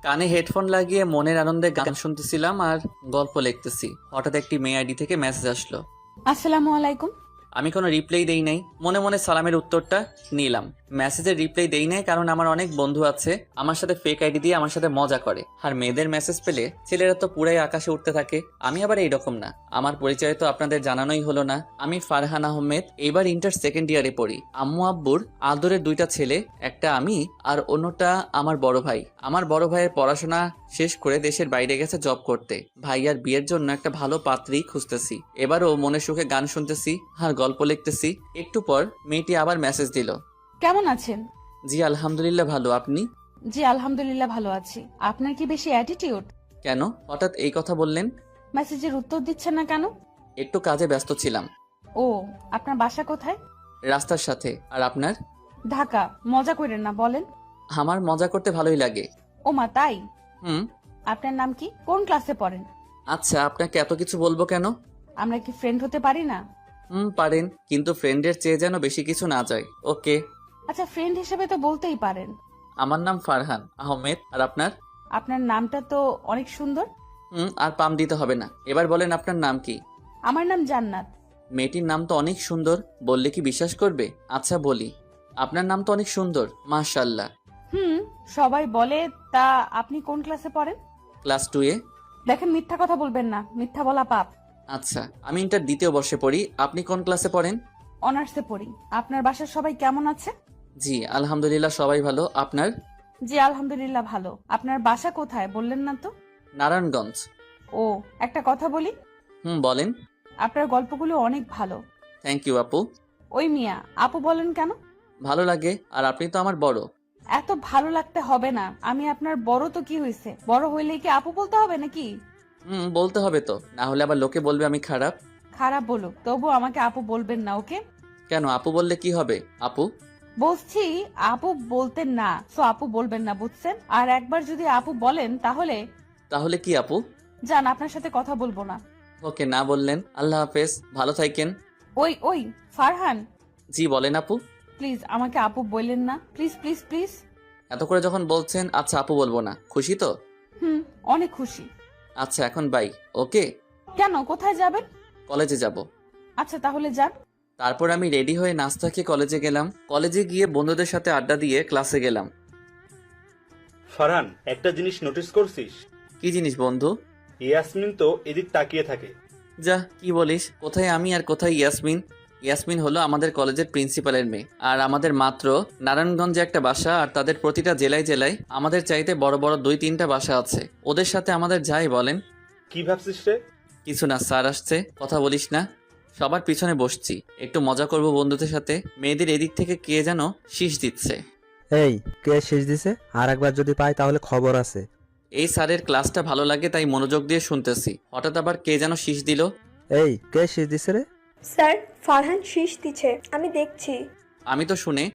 কানে হেডফোন লাগিয়ে মনের আনন্দে গান শুনতেছিলাম আর গল্প লিখতেছি। হঠাৎ একটি মেয়ে আইডি থেকে মেসেজ আসলো। আসসালামু আলাইকুম। আমি কোনো রিপ্লাই দেই নাই, মনে মনে সালামের উত্তরটা নিলাম। মেসেজের রিপ্লাই দেই নাই কারণ আমার অনেক বন্ধু আছে আমার সাথে ফেক আইডি দিয়ে আমার সাথে মজা করে, আর মেয়েদের মেসেজ পেলে ছেলেরা তো পুরাই আকাশে উঠতে থাকে। আমি আবার এইরকম না। আমার পরিচয় তো আপনাদের জানানোই হলো না। আমি ফারহান আহমেদ, এবার ইন্টার সেকেন্ড ইয়ারে পড়ি। আম্মু আব্বুর আদরের দুইটা ছেলে, একটা আমি আর অন্যটা আমার বড় ভাই। আমার বড় ভাইয়ের পড়াশোনা শেষ করে দেশের বাইরে গেছে জব করতে। ভাইয়ার বিয়ের জন্য একটা ভালো পাত্রী খুঁজতেছি। এবারও মনে সুখে গান শুনতেছি আর গল্প লিখতেছি। একটু পর মেয়েটি আবার মেসেজ দিল। কেমন আছেন? জি আলহামদুলিল্লাহ ভালো, আপনি? জি আলহামদুলিল্লাহ ভালো আছি। আপনার কি বেশি অ্যাটিটিউড? কেন হঠাৎ এই কথা বললেন? মেসেজের উত্তর দিচ্ছেন না কেন? একটু কাজে ব্যস্ত ছিলাম। ও, আপনার বাসা কোথায়? রাস্তার সাথে। আর আপনার? ঢাকা। মজা করেন না, বলেন। আমার মজা করতে ভালোই লাগে। ও মা, তাই? হুম। আপনার নাম কি? কোন ক্লাসে পড়েন? আচ্ছা, আপনাকে এত কিছু বলবো কেন? আমরা কি ফ্রেন্ড হতে পারি না? পারেন, কিন্তু ফ্রেন্ডের চেয়ে যেন বেশি কিছু না যায়। ওকে। আচ্ছা, ফ্রেন্ড হিসেবে তো বলতেই পারেন। আমার নাম ফারহান আহমেদ। আর আপনার? আপনার নামটা তো অনেক সুন্দর। আর পাম দিতে হবে না। এবার বলেন আপনার নাম কি? আমার নাম জান্নাত। মেয়েটির নাম তো অনেক সুন্দর, বললে কি বিশ্বাস করবে? আচ্ছা বলি, আপনার নাম তো অনেক সুন্দর, মাশাআল্লাহ। হুম, সবাই বলে। তা আপনি কোন ক্লাসে পড়েন? ক্লাস 2-এ। দেখেন, মিথ্যা কথা বলবেন না, মিথ্যা বলা পাপ। আচ্ছা, আমি ইন্টার দ্বিতীয় বর্ষে পড়ি। আপনি কোন ক্লাসে পড়েন? অনার্সে পড়ি। আপনার বাসার সবাই কেমন আছে? জি আলহামদুলিল্লাহ সবাই ভালো। আপনার? জি আলহামদুলিল্লাহ ভালো। আপনার বাসা কোথায় বললেন না তো? নারায়ণগঞ্জ। ও, একটা কথা বলি। বলেন। আপনার গল্পগুলো অনেক ভালো। থ্যাংক ইউ আপু। ওই মিয়া, আপু বলেন কেন? ভালো লাগে, আর আপনি তো আমার বড়। এত ভালো লাগতে হবে না। আমি আপনার বড় তো কি হয়েছে, বড় হইলে কি আপু বলতে হবে নাকি? বলতে হবে তো, না হলে আবার লোকে বলবে আমি খারাপ। খারাপ বলুক, তবু আমাকে আপু বলবেন না, ওকে? কেন, আপু বললে কি হবে? আপু। বলছি আপু বলতেন না, তো আপু বলবেন না, বুঝছেন? আর একবার যদি আপু বলেন তাহলে তাহলে কি আপু? যান, আপনার সাথে কথা বলবো না। ওকে, না বললেন। আল্লাহ হাফেজ, ভালো থাকেন। ওই ওই, ফারহান, জি বলেন আপু। প্লিজ আমাকে আপু বললেন না, প্লিজ প্লিজ প্লিজ। এত করে যখন বলছেন, আচ্ছা আপু বলবো না। খুশি তো? হুম, অনেক খুশি। আচ্ছা এখন বাই। ওকে। কেন, কোথায় যাবেন? কলেজে যাব। আচ্ছা তাহলে যান। তারপর আমি রেডি হয়ে নাস্তা খেয়ে কলেজে গেলাম। কলেজে গিয়ে বন্ধুদের সাথে আড্ডা দিয়ে ক্লাসে গেলাম। ফারহান, একটা জিনিস নোটিস করছিস? কি জিনিস বন্ধু? ইয়াসমিন তো এদিক তাকিয়ে থাকে। যা, কি বলিস? কোথায় আমি আর কোথায় ইয়াসমিন? ইয়াসমিন হলো আমাদের কলেজের প্রিন্সিপালের মেয়ে, আর আমাদের মাত্র নারায়ণগঞ্জে একটা বাসা, আর তাদের প্রতিটা জেলায় জেলায় আমাদের চাইতে বড় বড় 2-3টা বাসা আছে। ওদের সাথে আমাদের যাই বলেন। কি ভাবছিস রে? কিছু না, স্যার আসছে, কথা বলিস না। সবার পিছনে বসছি, একটু মজা করব বন্ধুদের সাথে। মেয়েদের এদিক থেকে কে যেন শীষ দিচ্ছে। এই, কে শেষ দিছে? আর একবার যদি পাই তাহলে খবর আছে। এই স্যারের ক্লাসটা ভালো লাগে তাই মনোযোগ দিয়ে শুনতেছি। হঠাৎ আবার কে যেন শীষ দিল। এই, কে শেষ দিছে রে? স্যার, ফারহান শীষ দিচ্ছে, আমি দেখছি। আমি তো শুনে